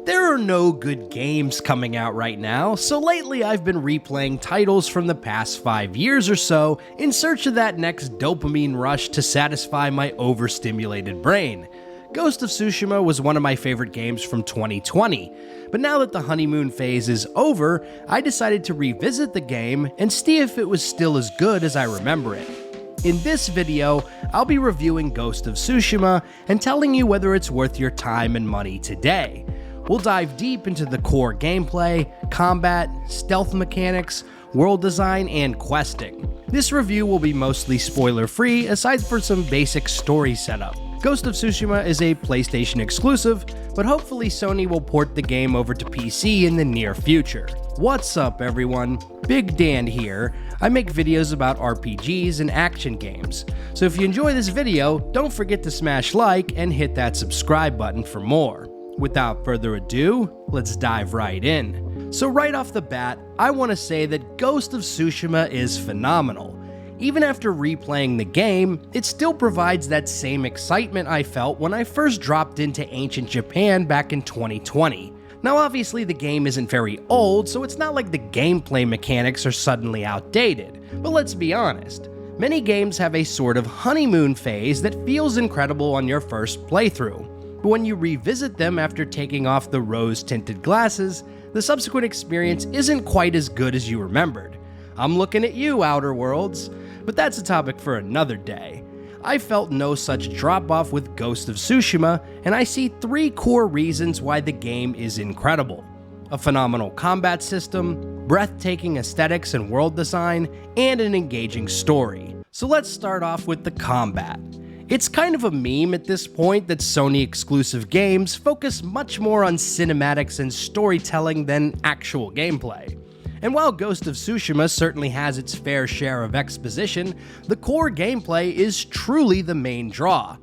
There are no good games coming out right now, so lately I've been replaying titles from the past 5 years or so in search of that next dopamine rush to satisfy my overstimulated brain. Ghost of Tsushima was one of my favorite games from 2020, but now that the honeymoon phase is over, I decided to revisit the game and see if it was still as good as I remember it. In this video, I'll be reviewing Ghost of Tsushima and telling you whether it's worth your time and money today. We'll dive deep into the core gameplay, combat, stealth mechanics, world design, and questing. This review will be mostly spoiler-free aside for some basic story setup. Ghost of Tsushima is a PlayStation exclusive, but hopefully Sony will port the game over to PC in the near future. What's up everyone, Big Dan here. I make videos about RPGs and action games, so if you enjoy this video, don't forget to smash like and hit that subscribe button for more. Without further ado, let's dive right in. So right off the bat, I want to say that Ghost of Tsushima is phenomenal. Even after replaying the game, it still provides that same excitement I felt when I first dropped into ancient Japan back in 2020. Now obviously the game isn't very old, so it's not like the gameplay mechanics are suddenly outdated, but let's be honest. Many games have a sort of honeymoon phase that feels incredible on your first playthrough. But when you revisit them after taking off the rose-tinted glasses, the subsequent experience isn't quite as good as you remembered. I'm looking at you, Outer Worlds, but that's a topic for another day. I felt no such drop-off with Ghost of Tsushima, and I see 3 core reasons why the game is incredible. A phenomenal combat system, breathtaking aesthetics and world design, and an engaging story. So let's start off with the combat. It's kind of a meme at this point that Sony exclusive games focus much more on cinematics and storytelling than actual gameplay. And while Ghost of Tsushima certainly has its fair share of exposition, the core gameplay is truly the main draw.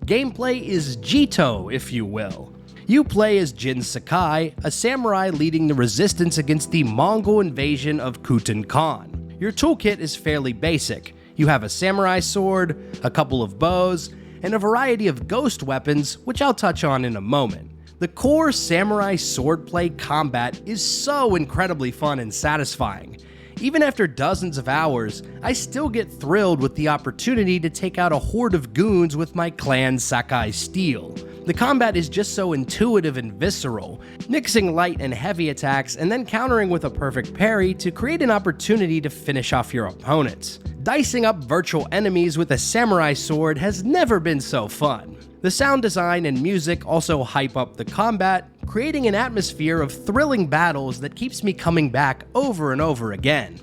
Gameplay is Jito, if you will. You play as Jin Sakai, a samurai leading the resistance against the Mongol invasion of Kutan Khan. Your toolkit is fairly basic. You have a samurai sword, a couple of bows, and a variety of ghost weapons, which I'll touch on in a moment. The core samurai swordplay combat is so incredibly fun and satisfying. Even after dozens of hours, I still get thrilled with the opportunity to take out a horde of goons with my clan Sakai steel. The combat is just so intuitive and visceral, mixing light and heavy attacks and then countering with a perfect parry to create an opportunity to finish off your opponents. Dicing up virtual enemies with a samurai sword has never been so fun. The sound design and music also hype up the combat, creating an atmosphere of thrilling battles that keeps me coming back over and over again.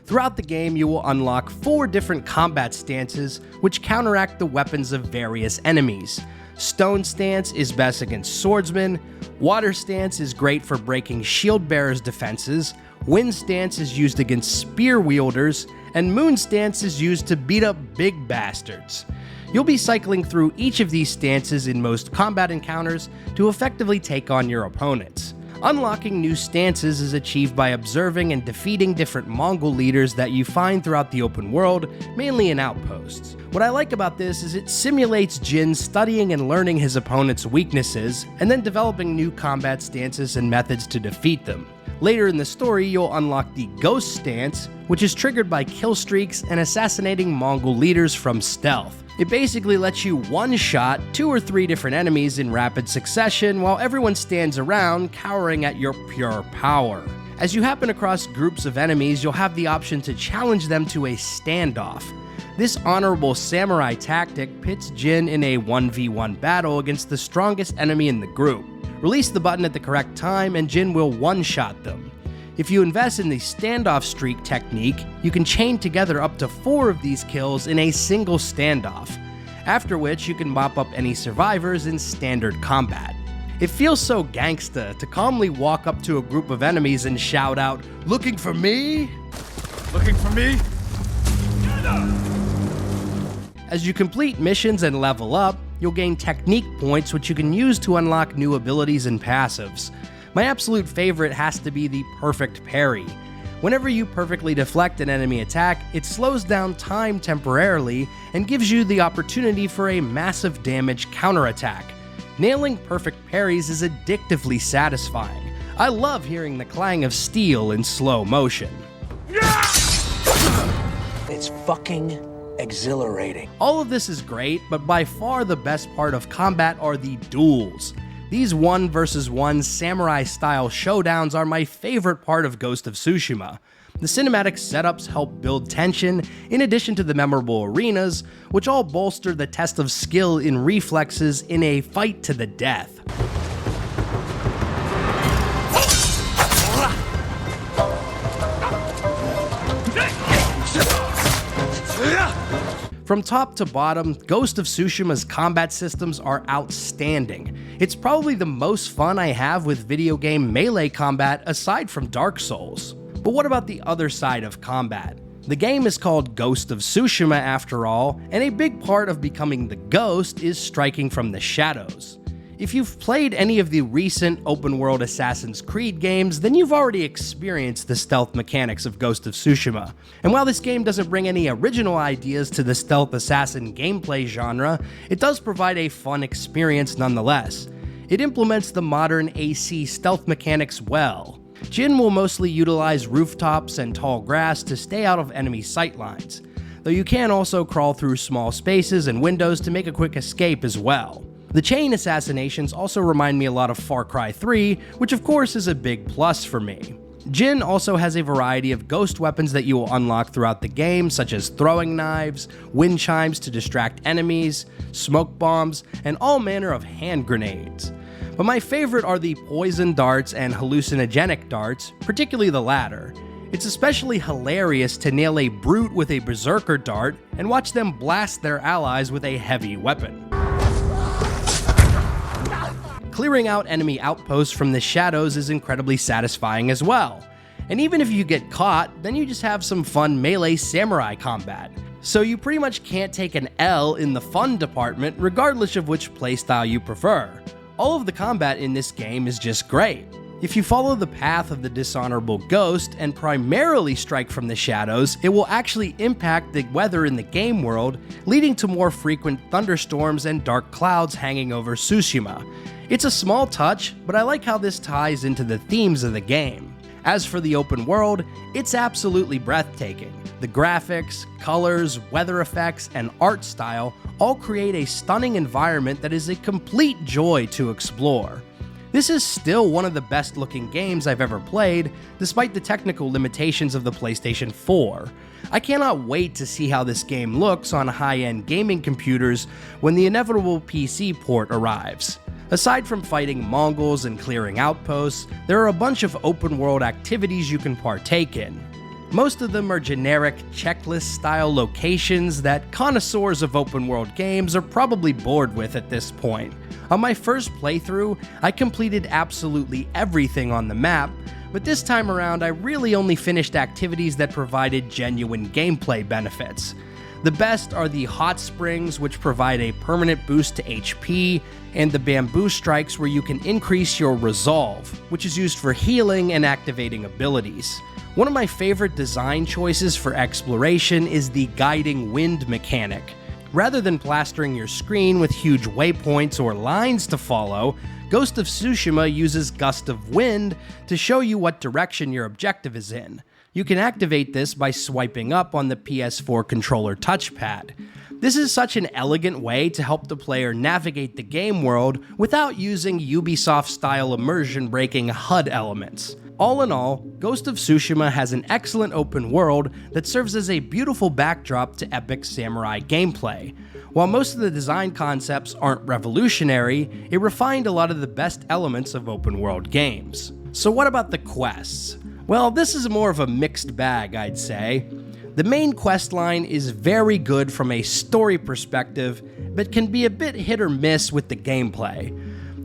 Throughout the game, you will unlock 4 different combat stances which counteract the weapons of various enemies. Stone stance is best against swordsmen, water stance is great for breaking shield bearers' defenses, wind stance is used against spear wielders, and moon stance is used to beat up big bastards. You'll be cycling through each of these stances in most combat encounters to effectively take on your opponents. Unlocking new stances is achieved by observing and defeating different Mongol leaders that you find throughout the open world, mainly in outposts. What I like about this is it simulates Jin studying and learning his opponent's weaknesses, and then developing new combat stances and methods to defeat them. Later in the story, you'll unlock the Ghost stance, which is triggered by kill streaks and assassinating Mongol leaders from stealth. It basically lets you one-shot 2 or 3 different enemies in rapid succession while everyone stands around cowering at your pure power. As you happen across groups of enemies, you'll have the option to challenge them to a standoff. This honorable samurai tactic pits Jin in a 1v1 battle against the strongest enemy in the group. Release the button at the correct time and Jin will one-shot them. If you invest in the standoff streak technique, you can chain together up to 4 of these kills in a single standoff. after which you can mop up any survivors in standard combat. It feels so gangsta to calmly walk up to a group of enemies and shout out, "Looking for me? Looking for me? As you complete missions and level up, you'll gain technique points which you can use to unlock new abilities and passives. My absolute favorite has to be the perfect parry. Whenever you perfectly deflect an enemy attack, it slows down time temporarily and gives you the opportunity for a massive damage counterattack. Nailing perfect parries is addictively satisfying. I love hearing the clang of steel in slow motion. It's fucking exhilarating. All of this is great, but by far the best part of combat are the duels. These 1 versus 1 samurai-style showdowns are my favorite part of Ghost of Tsushima. The cinematic setups help build tension, in addition to the memorable arenas, which all bolster the test of skill in reflexes in a fight to the death. From top to bottom, Ghost of Tsushima's combat systems are outstanding. It's probably the most fun I have with video game melee combat aside from Dark Souls. But what about the other side of combat? The game is called Ghost of Tsushima after all, and a big part of becoming the Ghost is striking from the shadows. If you've played any of the recent open-world Assassin's Creed games, then you've already experienced the stealth mechanics of Ghost of Tsushima. And while this game doesn't bring any original ideas to the stealth assassin gameplay genre, it does provide a fun experience nonetheless. It implements the modern AC stealth mechanics well. Jin will mostly utilize rooftops and tall grass to stay out of enemy sightlines, though you can also crawl through small spaces and windows to make a quick escape as well. The chain assassinations also remind me a lot of Far Cry 3, which of course is a big plus for me. Jin also has a variety of ghost weapons that you will unlock throughout the game, such as throwing knives, wind chimes to distract enemies, smoke bombs, and all manner of hand grenades. But my favorite are the poison darts and hallucinogenic darts, particularly the latter. It's especially hilarious to nail a brute with a berserker dart and watch them blast their allies with a heavy weapon. Clearing out enemy outposts from the shadows is incredibly satisfying as well. And even if you get caught, then you just have some fun melee samurai combat. So you pretty much can't take an L in the fun department regardless of which playstyle you prefer. All of the combat in this game is just great. If you follow the path of the dishonorable ghost and primarily strike from the shadows, it will actually impact the weather in the game world, leading to more frequent thunderstorms and dark clouds hanging over Tsushima. It's a small touch, but I like how this ties into the themes of the game. As for the open world, it's absolutely breathtaking. The graphics, colors, weather effects, and art style all create a stunning environment that is a complete joy to explore. This is still one of the best looking games I've ever played, despite the technical limitations of the PlayStation 4. I cannot wait to see how this game looks on high-end gaming computers when the inevitable PC port arrives. Aside from fighting Mongols and clearing outposts, there are a bunch of open-world activities you can partake in. Most of them are generic checklist-style locations that connoisseurs of open-world games are probably bored with at this point. On my first playthrough, I completed absolutely everything on the map, but this time around I really only finished activities that provided genuine gameplay benefits. The best are the hot springs, which provide a permanent boost to HP, and the bamboo strikes where you can increase your resolve, which is used for healing and activating abilities. One of my favorite design choices for exploration is the guiding wind mechanic. Rather than plastering your screen with huge waypoints or lines to follow, Ghost of Tsushima uses Gust of Wind to show you what direction your objective is in. You can activate this by swiping up on the PS4 controller touchpad. This is such an elegant way to help the player navigate the game world without using Ubisoft-style immersion-breaking HUD elements. All in all, Ghost of Tsushima has an excellent open world that serves as a beautiful backdrop to epic samurai gameplay. While most of the design concepts aren't revolutionary, it refined a lot of the best elements of open world games. So what about the quests? Well, this is more of a mixed bag, I'd say. The main questline is very good from a story perspective, but can be a bit hit or miss with the gameplay.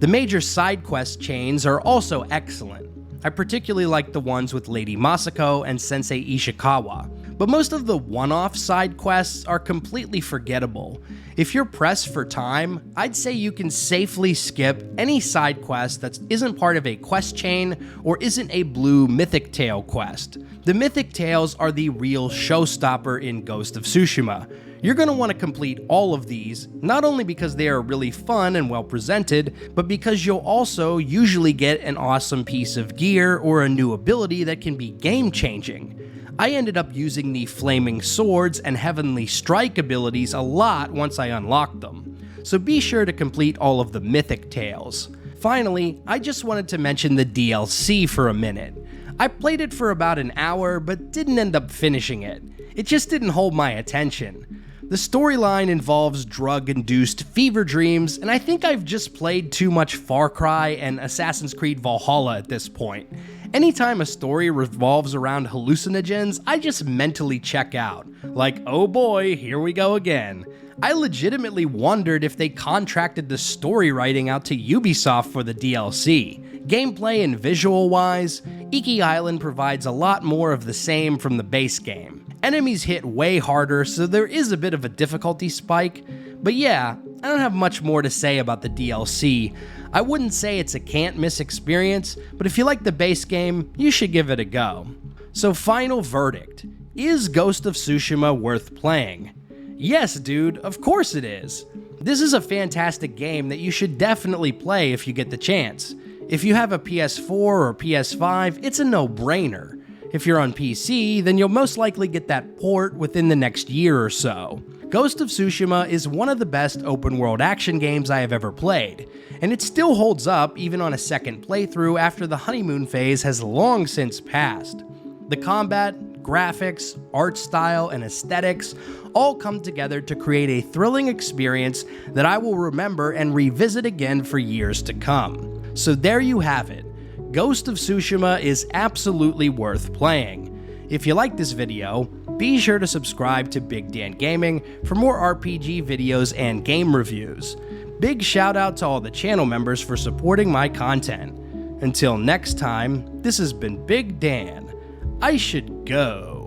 The major side quest chains are also excellent. I particularly like the ones with Lady Masako and Sensei Ishikawa, but most of the one-off side quests are completely forgettable. If you're pressed for time, I'd say you can safely skip any side quest that isn't part of a quest chain or isn't a blue Mythic Tale quest. The Mythic Tales are the real showstopper in Ghost of Tsushima. You're going to want to complete all of these, not only because they are really fun and well presented, but because you'll also usually get an awesome piece of gear or a new ability that can be game-changing. I ended up using the Flaming Swords and Heavenly Strike abilities a lot once I unlocked them, so be sure to complete all of the Mythic Tales. Finally, I just wanted to mention the DLC for a minute. I played it for about an hour, but didn't end up finishing it. It just didn't hold my attention. The storyline involves drug-induced fever dreams, and I think I've just played too much Far Cry and Assassin's Creed Valhalla at this point. Anytime a story revolves around hallucinogens, I just mentally check out. Like, oh boy, here we go again. I legitimately wondered if they contracted the story writing out to Ubisoft for the DLC. Gameplay and visual-wise, Iki Island provides a lot more of the same from the base game. Enemies hit way harder, so there is a bit of a difficulty spike, but yeah, I don't have much more to say about the DLC. I wouldn't say it's a can't-miss experience, but if you like the base game, you should give it a go. So final verdict, is Ghost of Tsushima worth playing? Yes, dude, of course it is. This is a fantastic game that you should definitely play if you get the chance. If you have a PS4 or PS5, it's a no-brainer. If you're on PC, then you'll most likely get that port within the next year or so. Ghost of Tsushima is one of the best open-world action games I have ever played, and it still holds up even on a second playthrough after the honeymoon phase has long since passed. The combat, graphics, art style, and aesthetics all come together to create a thrilling experience that I will remember and revisit again for years to come. So there you have it. Ghost of Tsushima is absolutely worth playing. If you like this video, be sure to subscribe to Big Dan Gaming for more RPG videos and game reviews. Big shout out to all the channel members for supporting my content. Until next time, this has been Big Dan. I should go.